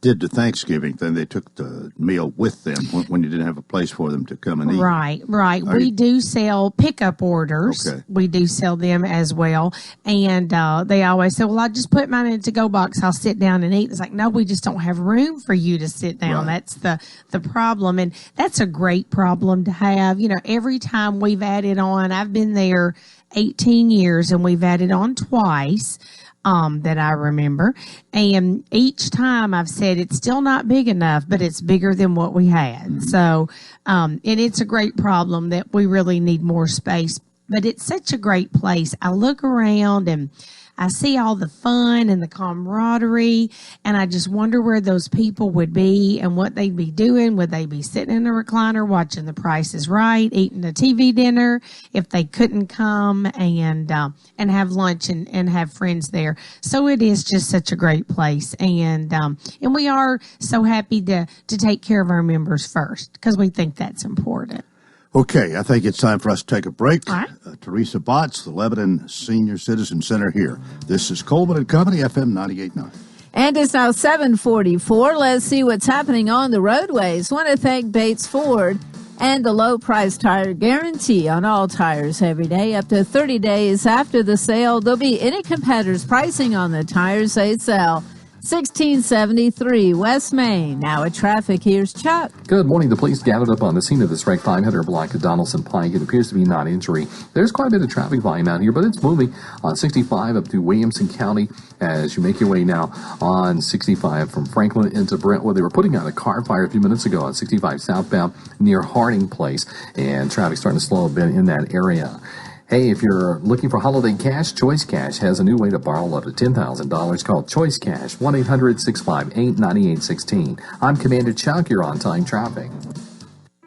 did the Thanksgiving thing. They took the meal with them when you didn't have a place for them to come and eat. Right. We do sell pickup orders. Okay. We do sell them as well. And they always say, well, I'll just put mine in a to-go box. I'll sit down and eat. It's like, no, we just don't have room for you to sit down. Right. That's the problem. And that's a great problem to have. You know, every time we've added on, I've been there 18 years, and we've added on twice. That I remember. And each time I've said it's still not big enough, but it's bigger than what we had. So, and it's a great problem that we really need more space, but it's such a great place. I look around and I see all the fun and the camaraderie, and I just wonder where those people would be and what they'd be doing. Would they be sitting in a recliner watching The Price is Right, eating a TV dinner if they couldn't come and have lunch and have friends there? So it is just such a great place, and we are so happy to take care of our members first, because we think that's important. Okay, I think it's time for us to take a break. All right. Teresa Botts, the Lebanon Senior Citizen Center here. This is Coleman and Company, FM 98.9. And it's now 7:44. Let's see what's happening on the roadways. Want to thank Bates Ford and the low price tire guarantee on all tires every day. Up to 30 days after the sale, there'll be any competitor's pricing on the tires they sell. 1673 West Main. Now at traffic, here's Chuck. Good morning. The police gathered up on the scene of this wreck, 500 block of Donaldson Pike. It appears to be non-injury. There's quite a bit of traffic volume out here, but it's moving on 65 up through Williamson County as you make your way now on 65 from Franklin into Brentwood. They were putting out a car fire a few minutes ago on 65 southbound near Harding Place, and traffic starting to slow a bit in that area. Hey, if you're looking for holiday cash, Choice Cash has a new way to borrow up to $10,000 called Choice Cash, 1-800-658-9816. I'm Commander Chuck. You're on time traffic.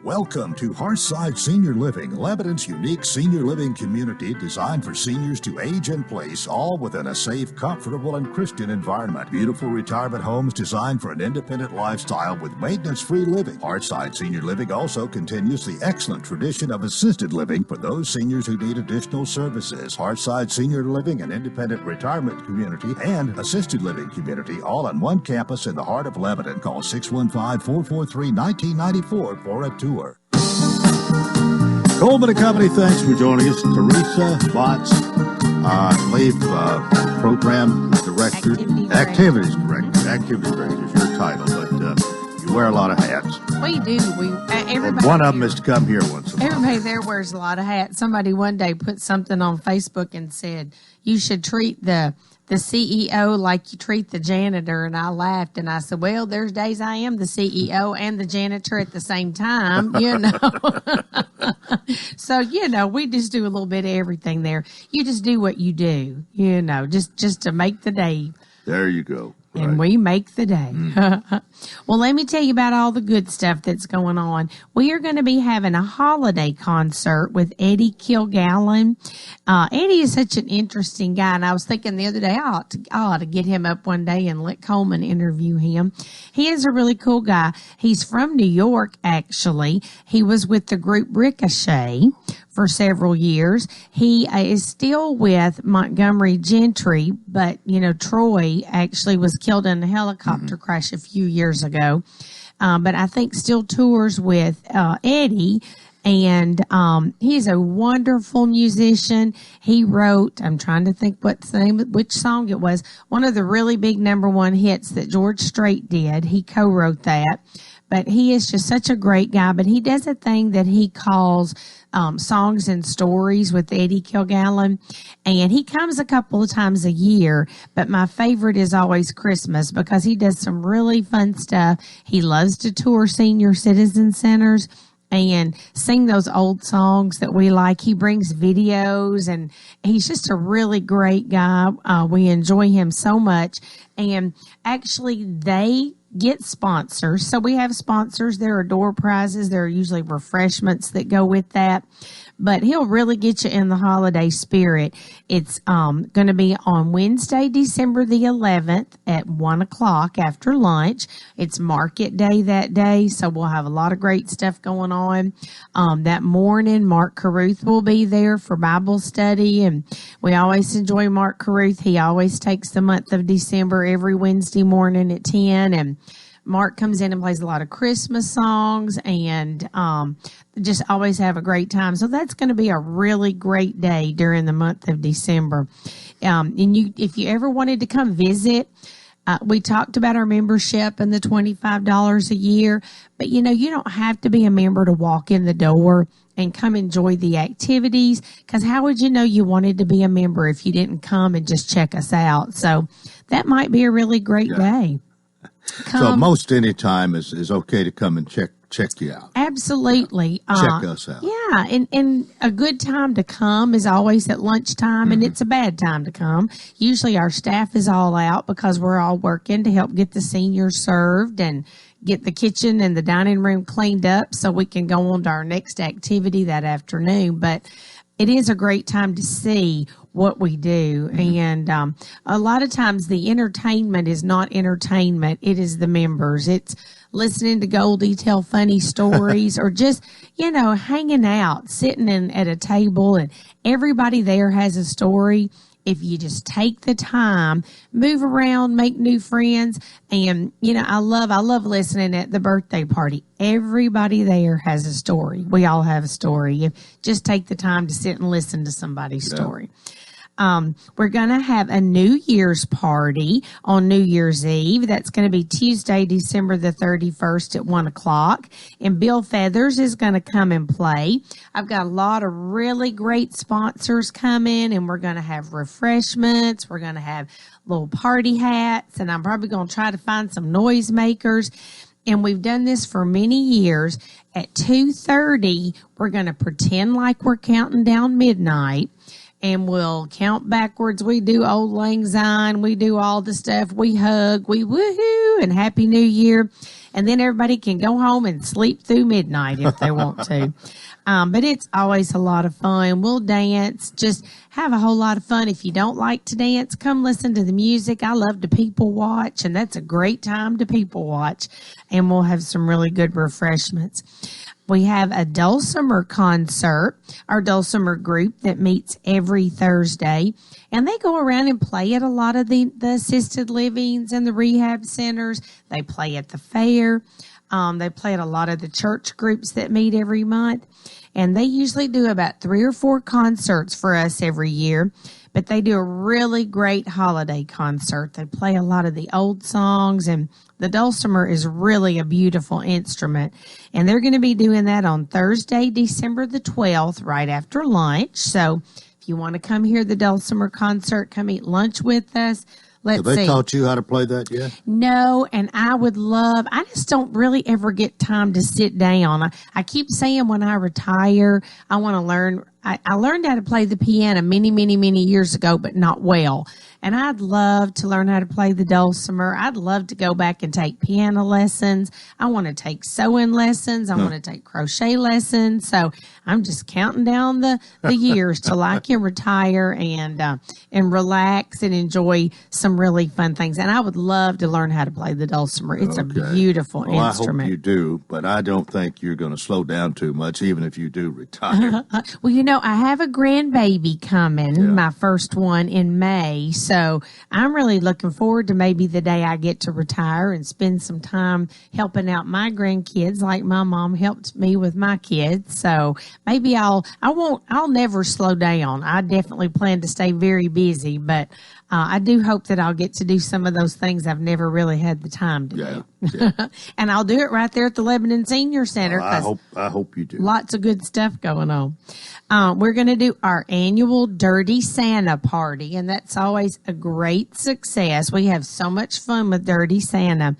Welcome to Hearthside Senior Living, Lebanon's unique senior living community designed for seniors to age in place, all within a safe, comfortable, and Christian environment. Beautiful retirement homes designed for an independent lifestyle with maintenance-free living. Hearthside Senior Living also continues the excellent tradition of assisted living for those seniors who need additional services. Hearthside Senior Living, an independent retirement community and assisted living community, all on one campus in the heart of Lebanon. Call 615-443-1994 for a tour. Coleman and Company, thanks for joining us. Teresa Botts, I believe, Program Director. Activities Director. Activities Director is your title, but you wear a lot of hats. We do. Everybody. And one of them is to come here once a month. Everybody there wears a lot of hats. Somebody one day put something on Facebook and said, you should treat the CEO like you treat the janitor, and I laughed and I said, well, there's days I am the CEO and the janitor at the same time, you know. So, you know, we just do a little bit of everything there. You just do what you do, you know, just to make the day. There you go. Right. And we make the day. Well, let me tell you about all the good stuff that's going on. We are going to be having a holiday concert with Eddie Kilgallen. Eddie is such an interesting guy, and I was thinking the other day I ought to get him up one day and let Coleman interview him. He is a really cool guy. He's from New York, actually. He was with the group Ricochet for several years. He is still with Montgomery Gentry, but, you know, Troy actually was killed in a helicopter crash a few years ago. But I think still tours with Eddie. And he's a wonderful musician. He wrote, I'm trying to think what's the name, which song it was, one of the really big #1 hits that George Strait did. He co-wrote that. But he is just such a great guy. But he does a thing that he calls Songs and Stories with Eddie Kilgallen. And he comes a couple of times a year. But my favorite is always Christmas because he does some really fun stuff. He loves to tour senior citizen centers and sing those old songs that we like. He brings videos, and he's just a really great guy. We enjoy him so much. And actually, they get sponsors. So we have sponsors. There are door prizes. There are usually refreshments that go with that. But he'll really get you in the holiday spirit. It's going to be on Wednesday, December the 11th at 1 o'clock after lunch. It's market day that day, so we'll have a lot of great stuff going on. That morning, Mark Caruth will be there for Bible study, and we always enjoy Mark Caruth. He always takes the month of December every Wednesday morning at 10, and Mark comes in and plays a lot of Christmas songs and just always have a great time. So that's going to be a really great day during the month of December. And if you ever wanted to come visit, we talked about our membership and the $25 a year. But, you don't have to be a member to walk in the door and come enjoy the activities, because how would you know you wanted to be a member if you didn't come and just check us out? So that might be a really great day. So most any time is okay to come and check you out. Absolutely. Check us out. Yeah, and a good time to come is always at lunchtime, and it's a bad time to come. Usually our staff is all out because we're all working to help get the seniors served and get the kitchen and the dining room cleaned up so we can go on to our next activity that afternoon. But it is a great time to see what we do. And a lot of times the entertainment is not entertainment. It is the members. It's listening to Goldie tell funny stories or just, hanging out, sitting at a table, and everybody there has a story. If you just take the time, move around, make new friends. And, I love listening at the birthday party. Everybody there has a story. We all have a story. Just take the time to sit and listen to somebody's story. We're going to have a New Year's party on New Year's Eve. That's going to be Tuesday, December the 31st at 1 o'clock. And Bill Feathers is going to come and play. I've got a lot of really great sponsors coming, and we're going to have refreshments. We're going to have little party hats, and I'm probably going to try to find some noisemakers. And we've done this for many years. At 2:30, we're going to pretend like we're counting down midnight. And we'll count backwards. We do Old Lang Syne. We do all the stuff. We hug. We woohoo and Happy New Year. And then everybody can go home and sleep through midnight if they want to. But it's always a lot of fun. We'll dance. Just have a whole lot of fun. If you don't like to dance, come listen to the music. I love to people watch, and that's a great time to people watch. And we'll have some really good refreshments. We have a Dulcimer concert, our Dulcimer group that meets every Thursday, and they go around and play at a lot of the assisted livings and the rehab centers. They play at the fair. They play at a lot of the church groups that meet every month, and they usually do about 3 or 4 concerts for us every year. But they do a really great holiday concert. They play a lot of the old songs, and the dulcimer is really a beautiful instrument. And they're going to be doing that on Thursday, December the 12th, right after lunch. So if you want to come hear the dulcimer concert, come eat lunch with us. Have they taught you how to play that yet? No, and I just don't really ever get time to sit down. I keep saying when I retire, I want to learn. I learned how to play the piano many, many, many years ago, but not well. And I'd love to learn how to play the dulcimer. I'd love to go back and take piano lessons. I want to take sewing lessons. I want to take crochet lessons. So I'm just counting down the years till I can retire and relax and enjoy some really fun things. And I would love to learn how to play the dulcimer. It's a beautiful instrument. I hope you do, but I don't think you're going to slow down too much, even if you do retire. Well, I have a grandbaby coming, my first one in May. So I'm really looking forward to maybe the day I get to retire and spend some time helping out my grandkids like my mom helped me with my kids. So maybe I'll never slow down. I definitely plan to stay very busy, but I do hope that I'll get to do some of those things I've never really had the time to do. And I'll do it right there at the Lebanon Senior Center. I hope you do. Lots of good stuff going on. We're going to do our annual Dirty Santa party, and that's always a great success. We have so much fun with Dirty Santa.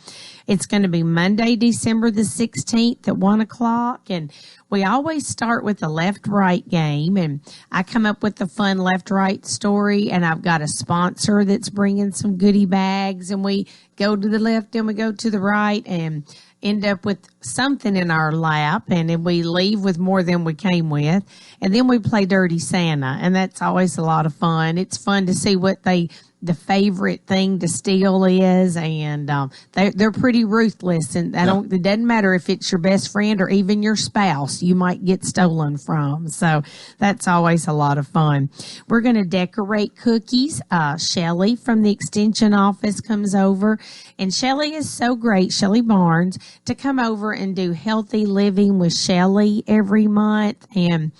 It's going to be Monday, December the 16th at 1 o'clock, and we always start with the left-right game, and I come up with a fun left-right story, and I've got a sponsor that's bringing some goodie bags, and we go to the left and we go to the right and end up with something in our lap, and then we leave with more than we came with, and then we play Dirty Santa, and that's always a lot of fun. It's fun to see what the favorite thing to steal is, and they're pretty ruthless, and it doesn't matter if it's your best friend or even your spouse, you might get stolen from. So that's always a lot of fun. We're going to decorate cookies. Shelly from the extension office comes over, and Shelly is so great, Shelly Barnes, to come over and do healthy living with Shelly every month, and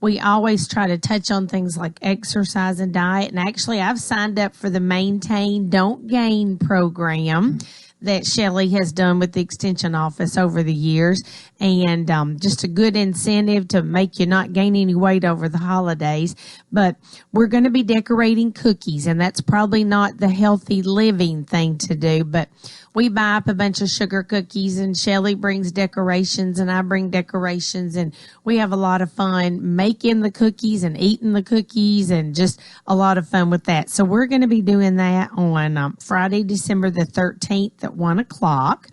we always try to touch on things like exercise and diet. And actually, I've signed up for the Maintain, Don't Gain program that Shelly has done with the Extension Office over the years. And just a good incentive to make you not gain any weight over the holidays. But we're going to be decorating cookies, and that's probably not the healthy living thing to do. But we buy up a bunch of sugar cookies, and Shelly brings decorations, and I bring decorations, and we have a lot of fun making the cookies and eating the cookies, and just a lot of fun with that. So we're going to be doing that on Friday, December the 13th at 1 o'clock.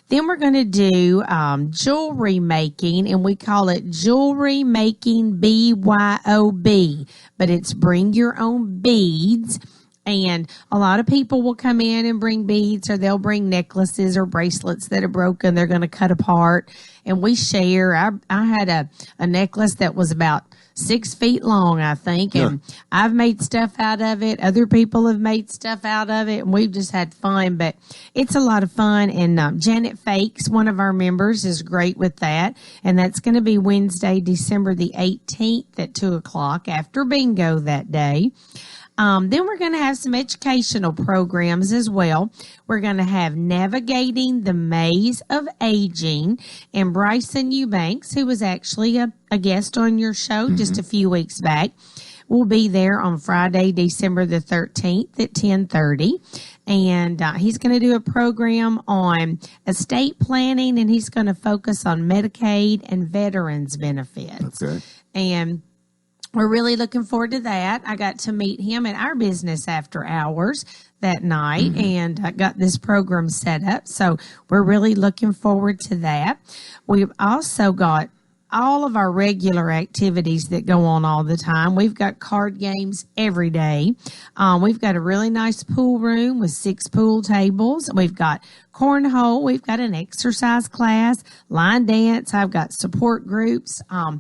Then we're going to do jewelry making, and we call it Jewelry Making BYOB, but it's Bring Your Own Beads. And a lot of people will come in and bring beads, or they'll bring necklaces or bracelets that are broken. They're going to cut apart, and we share. I had a necklace that was about 6 feet long, I think, and I've made stuff out of it. Other people have made stuff out of it, and we've just had fun. But it's a lot of fun. And Janet Fakes, one of our members, is great with that, and that's going to be Wednesday, December the 18th at 2 o'clock after bingo that day. Then we're going to have some educational programs as well. We're going to have Navigating the Maze of Aging, and Bryson Eubanks, who was actually a guest on your show just a few weeks back, will be there on Friday, December the 13th at 10:30. And he's going to do a program on estate planning, and he's going to focus on Medicaid and veterans benefits. Okay. And we're really looking forward to that. I got to meet him at our business after hours that night, and I got this program set up. So we're really looking forward to that. We've also got all of our regular activities that go on all the time. We've got card games every day. We've got a really nice pool room with 6 pool tables. We've got cornhole. We've got an exercise class, line dance. I've got support groups. A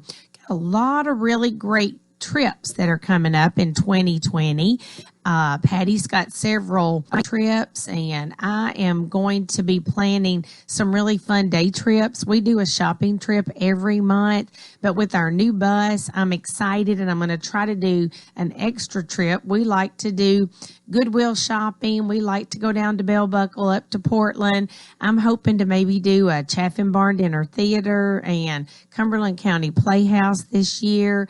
lot of really great trips that are coming up in 2020. Patty's got several trips, and I am going to be planning some really fun day trips. We do a shopping trip every month, but with our new bus, I'm excited, and I'm going to try to do an extra trip. We like to do Goodwill shopping. We like to go down to Bell Buckle, up to Portland. I'm hoping to maybe do a Chaffin Barn Dinner Theater and Cumberland County Playhouse this year.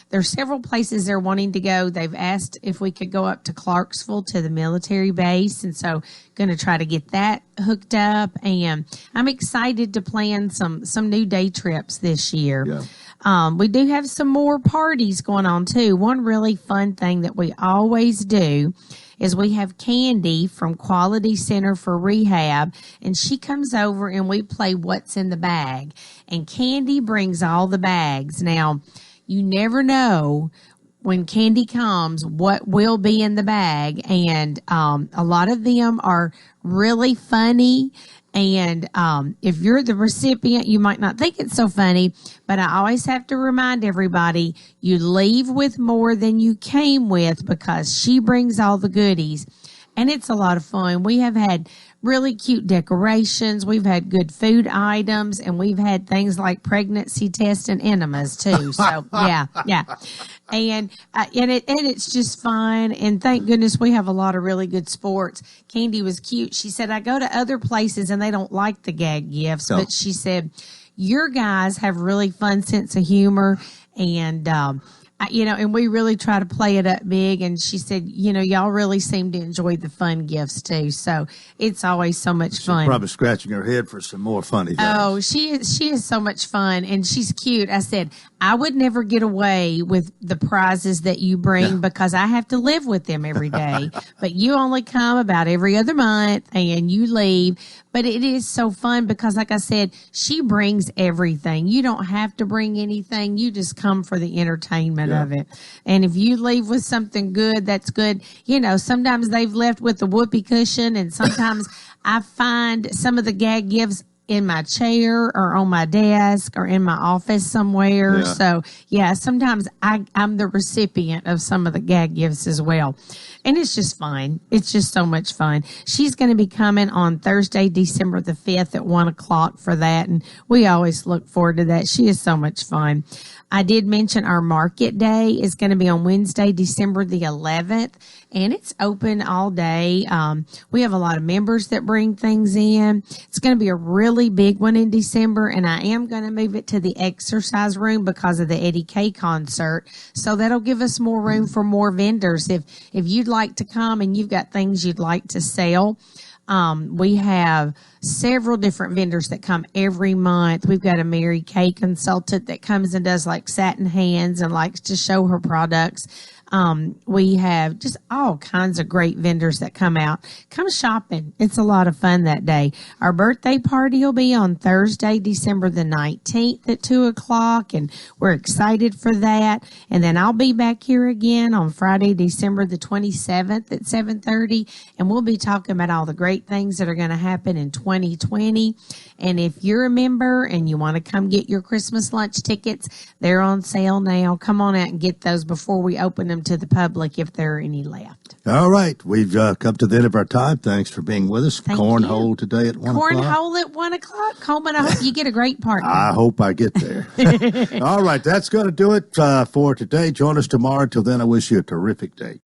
There's several places they're wanting to go. They've asked if we could go up to Clarksville to the military base, and so going to try to get that hooked up. And I'm excited to plan some new day trips this year. We do have some more parties going on too. One really fun thing that we always do is we have Candy from Quality Center for Rehab, and she comes over and we play What's in the Bag. And Candy brings all the bags. Now, you never know when Candy comes what will be in the bag, and a lot of them are really funny. And if you're the recipient, you might not think it's so funny, but I always have to remind everybody, you leave with more than you came with, because she brings all the goodies. and it's a lot of fun. We have had really cute decorations. We've had good food items, and we've had things like pregnancy tests and enemas too. So yeah. And it's just fun. And thank goodness we have a lot of really good sports. Candy was cute. She said, I go to other places and they don't like the gag gifts, but she said, your guys have really fun sense of humor, and and we really try to play it up big. And she said, y'all really seem to enjoy the fun gifts too. So it's always so much fun. Probably scratching her head for some more funny things. Oh, she is so much fun, and she's cute. I said, I would never get away with the prizes that you bring because I have to live with them every day. But you only come about every other month and you leave. But it is so fun because, like I said, she brings everything. You don't have to bring anything. You just come for the entertainment of it. And if you leave with something good, that's good. Sometimes they've left with a whoopee cushion, and sometimes I find some of the gag gifts in my chair or on my desk or in my office somewhere. So sometimes I'm the recipient of some of the gag gifts as well. And it's just fun. It's just so much fun. She's going to be coming on Thursday, December the 5th at 1:00 for that. And we always look forward to that. She is so much fun. I did mention our market day is going to be on Wednesday, December the 11th, and it's open all day. We have a lot of members that bring things in. It's going to be a really big one in December, and I am going to move it to the exercise room because of the Eddie K concert. So that'll give us more room for more vendors. If you'd like to come and you've got things you'd like to sell, we have several different vendors that come every month. We've got a Mary Kay consultant that comes and does like satin hands and likes to show her products. We have just all kinds of great vendors that come out. Come shopping. It's a lot of fun that day. Our birthday party will be on Thursday, December the 19th at 2:00, and we're excited for that. And then I'll be back here again on Friday, December the 27th at 7:30, and we'll be talking about all the great things that are going to happen in 2020. And if you're a member and you want to come get your Christmas lunch tickets, they're on sale now. Come on out and get those before we open them to the public if there are any left. All right. We've come to the end of our time. Thanks for being with us. Cornhole today at 1:00. Cornhole at 1:00. Coleman, I hope you get a great partner. I hope I get there. All right. That's going to do it for today. Join us tomorrow. Till then, I wish you a terrific day.